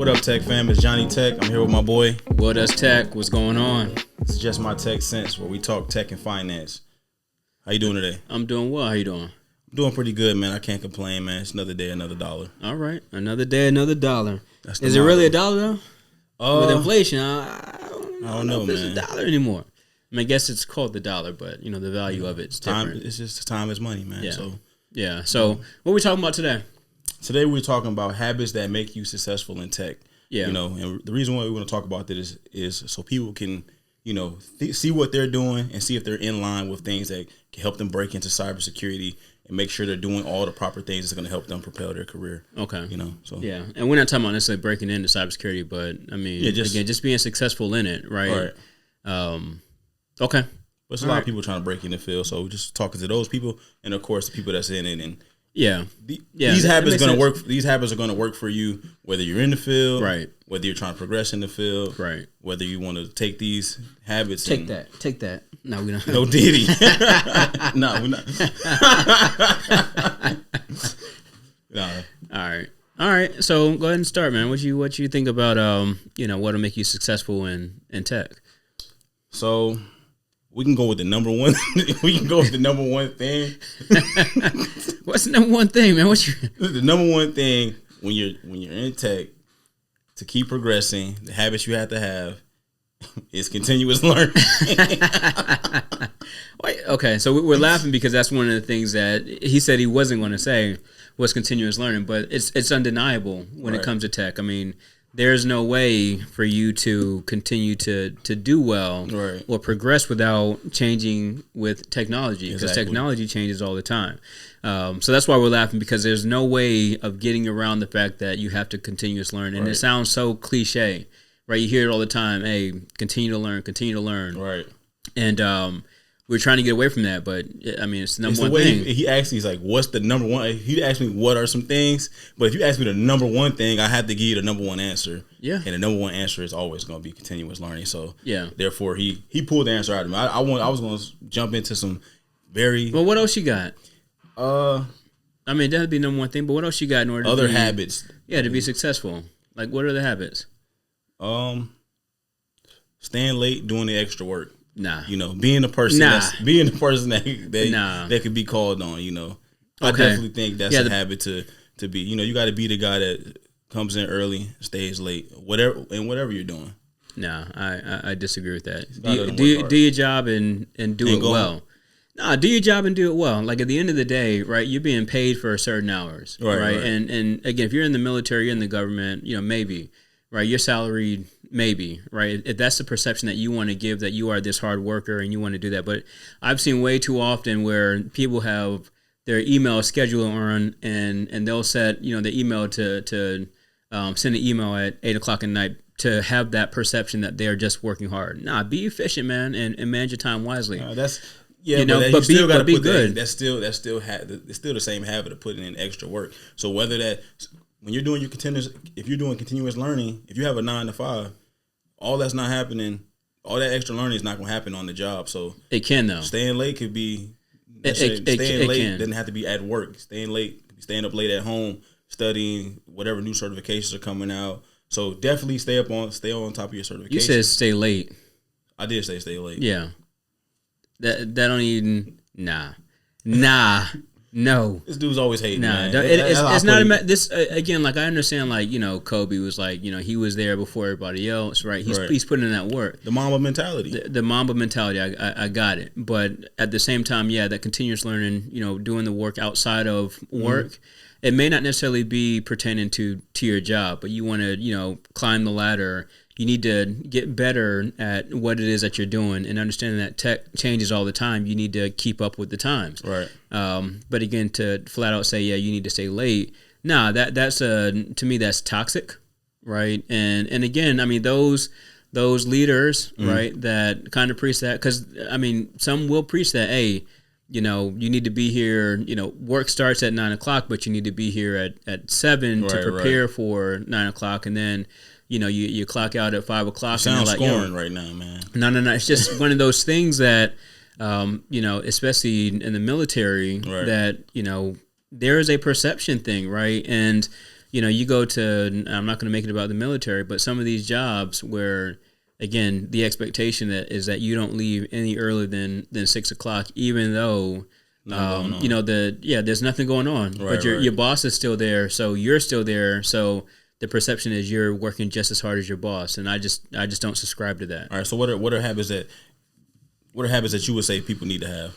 What up, Tech fam? It's Johnnie Tech. I'm here with my boy. What us Tech? What's going on? It's just my Tech Sense, where we talk tech and finance. How you doing today? I'm doing well. How you doing? I'm doing pretty good, man. I can't complain, man. It's another day, another dollar. All right, another day, another dollar. Is it really a dollar though? With inflation, I don't know if it's a dollar anymore. I mean, I guess it's called the dollar, but you know the value of it's different. Time, it's just time is money, man. Yeah. So what are we talking about today? Today we're talking about habits that make you successful in tech. Yeah. You know, and the reason why we want to talk about this is so people can, you know, see what they're doing and see if they're in line with things that can help them break into cybersecurity and make sure they're doing all the proper things that's going to help them propel their career. Okay. You know, so. Yeah. And we're not talking about necessarily breaking into cybersecurity, but I mean, just being successful in it, right? Okay. But there's a lot of people trying to break in the field, so we're just talking to those people and, of course, the people that's in it. And these habits going to work. These habits are going to work for you whether you're in the field, right? Whether you're trying to progress in the field, right? Whether you want to take these habits. Take that. No, we don't. No Diddy. No, we're not. No. All right. So go ahead and start, man. What you think about what'll make you successful in tech? So we can go with the number one. We can go with the number one thing. What's the number one thing, man? The number one thing when you're in tech to keep progressing, the habits you have to have is continuous learning. Wait, okay, so we're laughing because that's one of the things that he said he wasn't going to say was continuous learning, but it's undeniable when it comes to tech. I mean, there's no way for you to continue to do well or progress without changing with technology, because technology changes all the time. So that's why we're laughing, because there's no way of getting around the fact that you have to continuous learn. And it sounds so cliche, right? You hear it all the time. Hey, continue to learn. Right. And we're trying to get away from that, but I mean, it's the number one thing. He asked me, he's like, what's the number one? He asked me, what are some things? But if you ask me the number one thing, I have to give you the number one answer. Yeah. And the number one answer is always going to be continuous learning. So therefore, he pulled the answer out of me. I was going to jump into some very... Well, what else you got? I mean, that'd be number one thing, but what else you got in order to habits. Yeah, to be successful. Like, what are the habits? Staying late, doing the extra work. Nah. You know, being the person that could be called on, you know. I definitely think that's a habit to be. You know, you got to be the guy that comes in early, stays late, whatever you're doing. Nah, I disagree with that. Do your job and do it well. Nah, do your job and do it well. Like, at the end of the day, right, you're being paid for certain hours, right? And again, if you're in the military, you're in the government, you know, maybe, right, you're salaried, maybe, right? If that's the perception that you want to give, that you are this hard worker and you want to do that. But I've seen way too often where people have their email schedule on and they'll set, you know, the email to send an email at 8:00 at night to have that perception that they're just working hard. Nah, be efficient, man, and manage your time wisely. But be good. That's still the same habit of putting in extra work. So whether that when you're doing if you're doing continuous learning, if you have a 9 to 5, all that's not happening. All that extra learning is not going to happen on the job. So it can, though. Staying late could be. Staying late doesn't have to be at work. Staying up late at home, studying whatever new certifications are coming out. So definitely stay on top of your certifications. You said stay late. I did say stay late. Yeah. That don't even No. This dude's always hating, man. It's not this again. Like, I understand, like, you know, Kobe was like, you know, he was there before everybody else, right? He's putting in that work. The Mamba mentality. The Mamba mentality. I got it. But at the same time, that continuous learning, you know, doing the work outside of work, it may not necessarily be pertaining to your job, but you want to, you know, climb the ladder. You need to get better at what it is that you're doing, and understanding that tech changes all the time. You need to keep up with the times. Right. But again, to flat out say, you need to stay late. Nah, that's to me, that's toxic, right? And again, I mean, those leaders, right, that kind of preach that, because I mean, some will preach that, hey, you know, you need to be here. You know, work starts at 9:00, but you need to be here at 7 to prepare for 9:00, and then, you know, you clock out at 5:00. Sounds scoring right now, man. No. It's just one of those things that, you know, especially in the military, that, you know, there is a perception thing, right? And, you go to, I'm not going to make it about the military, but some of these jobs where, again, the expectation is that you don't leave any earlier than 6 o'clock, even though, there's nothing going on, but your boss is still there. So you're still there. So the perception is you're working just as hard as your boss. And I just don't subscribe to that. All right. So what are habits that you would say people need to have?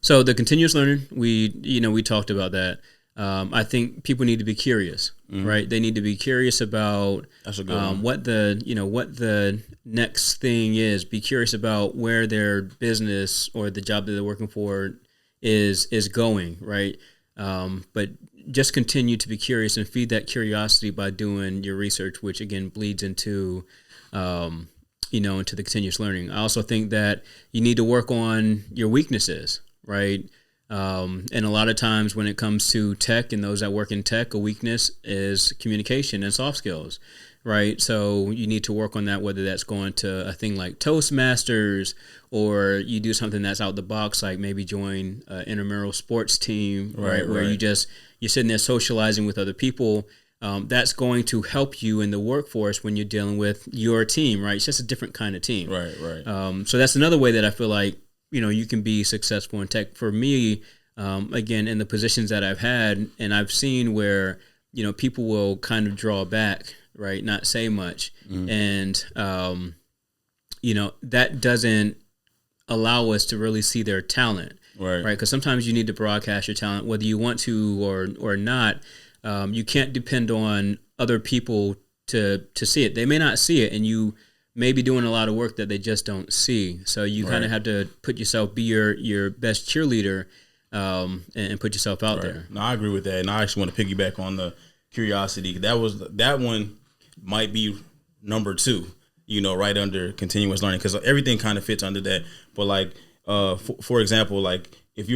So the continuous learning, we talked about that. I think people need to be curious, right? They need to be curious about what the next thing is. Be curious about where their business or the job that they're working for is going, right? But just continue to be curious and feed that curiosity by doing your research, which again bleeds into into the continuous learning. I also think that you need to work on your weaknesses, right? And a lot of times when it comes to tech and those that work in tech, a weakness is communication and soft skills, right? So you need to work on that, whether that's going to a thing like Toastmasters or you do something that's out the box, like maybe join an intramural sports team, right? Where you're sitting there socializing with other people. That's going to help you in the workforce when you're dealing with your team, right? It's just a different kind of team. Right. So that's another way that I feel like, you can be successful in tech. For me, again, in the positions that I've had, and I've seen where, people will kind of draw back, right? Not say much. And, that doesn't allow us to really see their talent, right? Because sometimes you need to broadcast your talent, whether you want to or not. You can't depend on other people to see it. They may not see it, and you may be doing a lot of work that they just don't see. So you kind of have to be your best cheerleader, and put yourself out there. No, I agree with that, and I actually want to piggyback on the curiosity. That one might be number 2. Right under continuous learning, because everything kind of fits under that. But like, for example, like if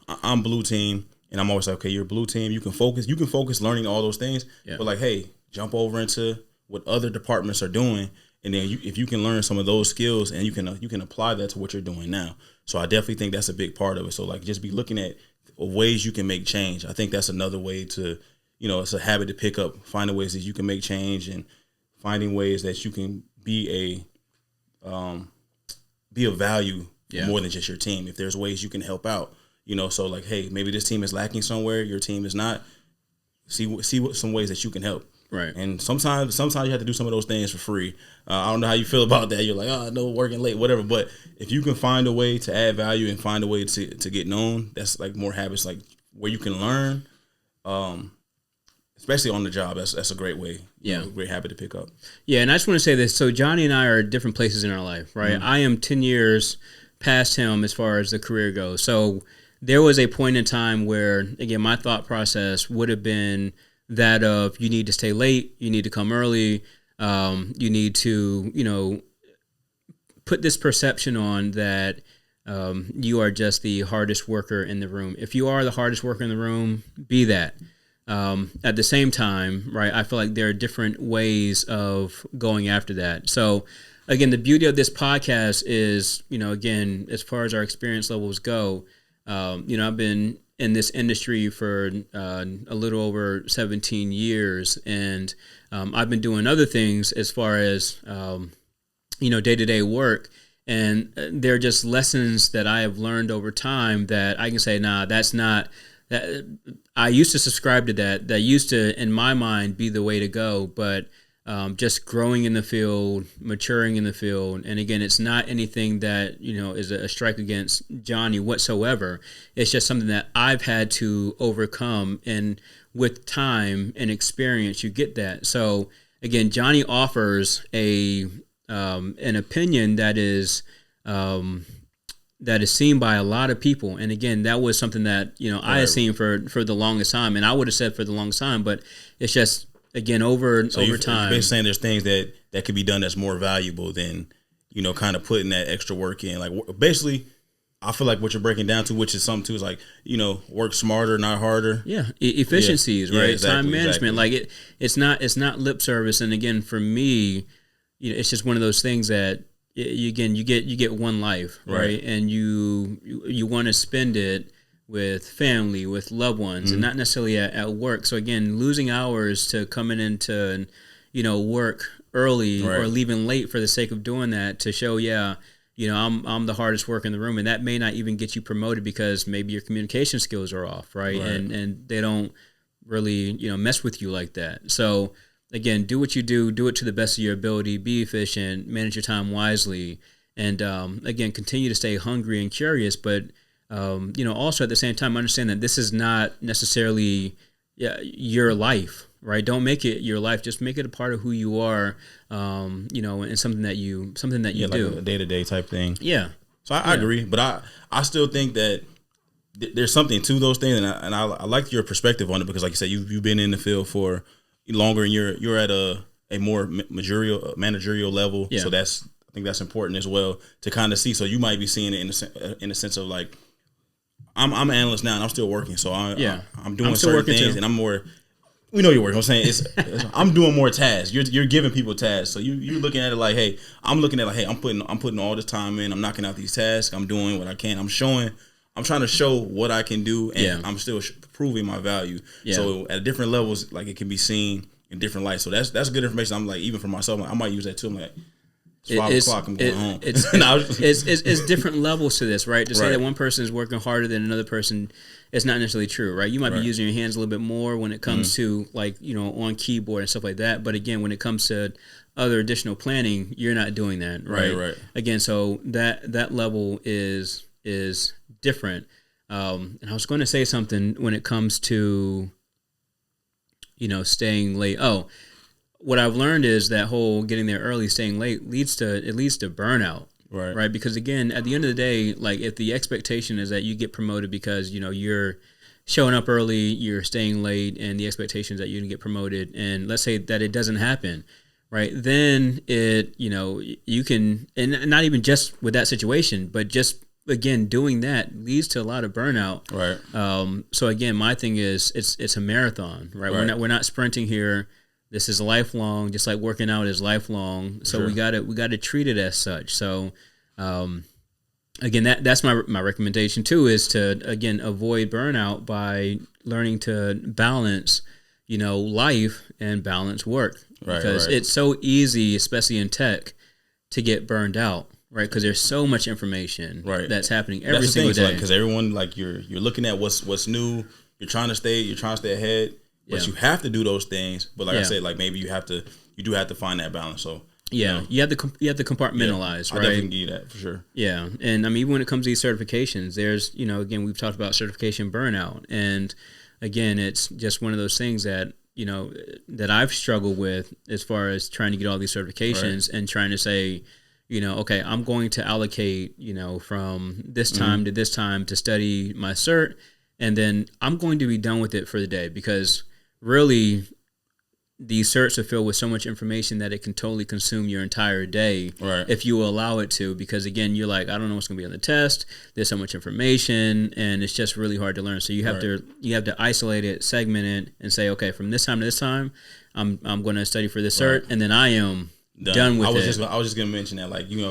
I'm blue team. And I'm always like, okay, you're a blue team. You can focus learning all those things. Yeah. But like, hey, jump over into what other departments are doing, and then if you can learn some of those skills, and you can apply that to what you're doing now. So I definitely think that's a big part of it. So like, just be looking at ways you can make change. I think that's another way to, it's a habit to pick up, finding ways that you can make change, and finding ways that you can be of value more than just your team. If there's ways you can help out. So like, hey, maybe this team is lacking somewhere, your team is not. See what some ways that you can help. Right. And sometimes you have to do some of those things for free. I don't know how you feel about that. You're like, oh, no, working late, whatever. But if you can find a way to add value and find a way to get known, that's like more habits, like where you can learn, especially on the job. That's a great way. Yeah. Great habit to pick up. Yeah, and I just want to say this. So Johnnie and I are at different places in our life, right? I am 10 years past him as far as the career goes. So there was a point in time where, again, my thought process would have been that of you need to stay late, you need to come early, you need to, put this perception on that you are just the hardest worker in the room. If you are the hardest worker in the room, be that. At the same time, right, I feel like there are different ways of going after that. So, again, the beauty of this podcast is, again, as far as our experience levels go, I've been in this industry for a little over 17 years, and I've been doing other things as far as, day-to-day work, and they're just lessons that I have learned over time that I can say, nah, that's not that. I used to subscribe to that. That used to, in my mind, be the way to go, but just growing in the field, maturing in the field. And again, it's not anything that, is a strike against Johnnie whatsoever. It's just something that I've had to overcome. And with time and experience, you get that. So again, Johnnie offers an opinion that is seen by a lot of people. And again, that was something that, I had seen for the longest time. And I would have said for the longest time, but it's just, again, over time. You're basically saying there's things that could be done that's more valuable than, kind of putting that extra work in. Like, basically, I feel like what you're breaking down to, which is something too, is like, work smarter, not harder. Yeah, efficiencies, right? Yeah, exactly, time management. Exactly. Like it's not lip service. And again, for me, it's just one of those things that you get one life, right? And you want to spend it with family, with loved ones, and not necessarily at work. So again, losing hours to coming into, work early or leaving late for the sake of doing that to show, I'm the hardest worker in the room, and that may not even get you promoted because maybe your communication skills are off, right? And they don't really, mess with you like that. So again, do what you do it to the best of your ability, be efficient, manage your time wisely, and again, continue to stay hungry and curious, but also at the same time, understand that this is not necessarily your life, right? Don't make it your life. Just make it a part of who you are, and something that you do. Like a day-to-day type thing. Yeah. So I agree, but I still think that there's something to those things, and I like your perspective on it because, like you said, you've been in the field for longer, and you're at a more managerial level. Yeah. So I think that's important as well to kind of see. So you might be seeing it in a sense of like, I'm an analyst now and I'm still working. So I'm doing certain things too. And I'm more, we know you're working. I'm saying I'm doing more tasks. You're giving people tasks. So you're looking at it like, hey, I'm looking at it like, hey, I'm putting all this time in. I'm knocking out these tasks. I'm doing what I can. I'm trying to show what I can do, and I'm still proving my value. Yeah. So at different levels, like it can be seen in different lights. So that's good information. I'm like, even for myself, I might use that too. I'm like, it's 5 o'clock, I'm going home. It's different levels to this, right? To say that one person is working harder than another person, it's not necessarily true, right? You might be using your hands a little bit more when it comes to like, on keyboard and stuff like that. But again, when it comes to other additional planning, you're not doing that, right? Right. Again, so that level is different. And I was going to say something when it comes to, staying late. Oh, what I've learned is that whole getting there early, staying late leads to burnout, right? Because again, at the end of the day, like if the expectation is that you get promoted because, you're showing up early, you're staying late, and the expectation is that you're going to get promoted, and let's say that it doesn't happen, right? Then you can, and not even just with that situation, but just again, doing that leads to a lot of burnout. Right. So again, my thing is it's a marathon, right? We're not sprinting here. This is lifelong, just like working out is lifelong. So we gotta treat it as such. So again, that's my recommendation too, is to again avoid burnout by learning to balance, life and balance work. Right. Because it's so easy, especially in tech, to get burned out. Right, because there's so much information that's happening every single day. Because everyone, like you're looking at what's new. You're trying to stay ahead, but you have to do those things. But like I said, like maybe you do have to find that balance. So you have to compartmentalize. Right, I definitely need that for sure. Yeah, and I mean even when it comes to these certifications, there's again we've talked about certification burnout, and again it's just one of those things that that I've struggled with as far as trying to get all these certifications and trying to say, okay, I'm going to allocate, from this time to this time to study my cert, and then I'm going to be done with it for the day, because really these certs are filled with so much information that it can totally consume your entire day if you allow it to, because again, you're like, I don't know what's going to be on the test. There's so much information, and it's just really hard to learn. So you have to isolate it, segment it, and say, okay, from this time to this time, I'm going to study for this cert, and then I am done with it. I was just gonna mention that, like, you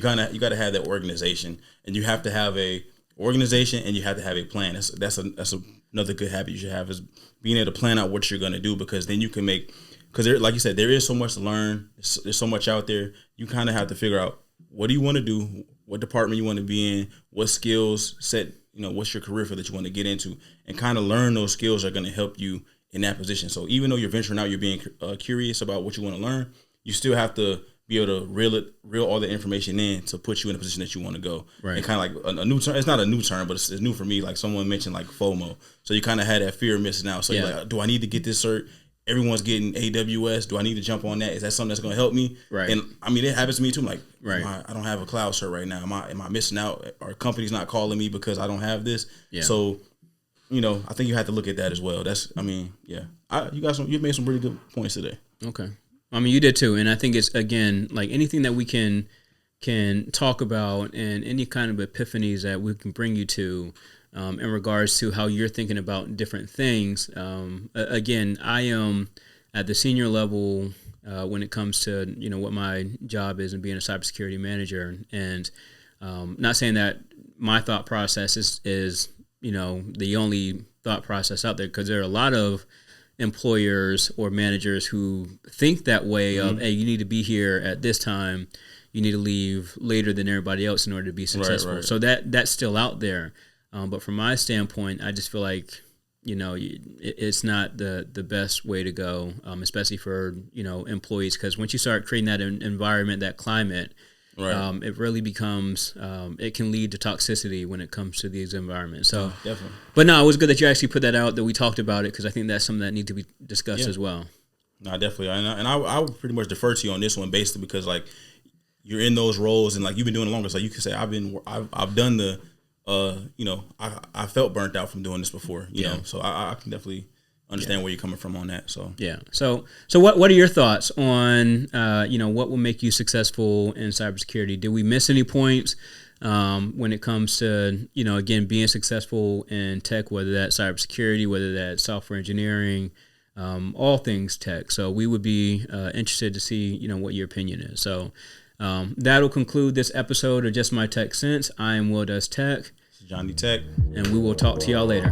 got to have that organization, and you have to have a organization, and you have to have a plan. That's another good habit you should have, is being able to plan out what you're gonna do, because then you can because like you said, there is so much to learn. There's so much out there. You kind of have to figure out, what do you want to do, what department you want to be in, what skills set, what's your career field that you want to get into, and kind of learn those skills are going to help you in that position. So even though you're venturing out, you're being curious about what you want to learn, you still have to be able to reel all the information in to put you in a position that you want to go. Right. And kind of like a new term. It's not a new term, but it's new for me. Like someone mentioned, like FOMO. So you kind of had that fear of missing out. So you're like, do I need to get this cert? Everyone's getting AWS. Do I need to jump on that? Is that something that's going to help me? Right. And I mean, it happens to me too. I'm like, I don't have a cloud cert right now. Am I missing out? Are companies not calling me because I don't have this? Yeah. So, I think you have to look at that as well. You've made some really good points today. Okay. I mean, you did too, and I think it's, again, like anything that we can talk about, and any kind of epiphanies that we can bring you to in regards to how you're thinking about different things. Again, I am at the senior level when it comes to what my job is and being a cybersecurity manager, and not saying that my thought process is the only thought process out there, because there are a lot of employers or managers who think that way of, hey, you need to be here at this time, you need to leave later than everybody else in order to be successful. Right. So that's still out there. But from my standpoint, I just feel like, it's not the best way to go, especially for, employees, because once you start creating that environment, that climate, it really becomes, it can lead to toxicity when it comes to these environments. So, definitely. But no, it was good that you actually put that out, that we talked about it, because I think that's something that needs to be discussed as well. No, definitely. And I would pretty much defer to you on this one, basically, because like you're in those roles and like you've been doing it longer. So you can say I've done the, I felt burnt out from doing this before, you know, so I can definitely understand where you're coming from on that. So so what are your thoughts on what will make you successful in cybersecurity? Did we miss any points when it comes to again being successful in tech, whether that's cybersecurity, whether that's software engineering, all things tech? So we would be interested to see what your opinion is. So that'll conclude this episode of Just My Tech Sense. I am Will Does Tech. Johnnie Tech, and we will talk to y'all later.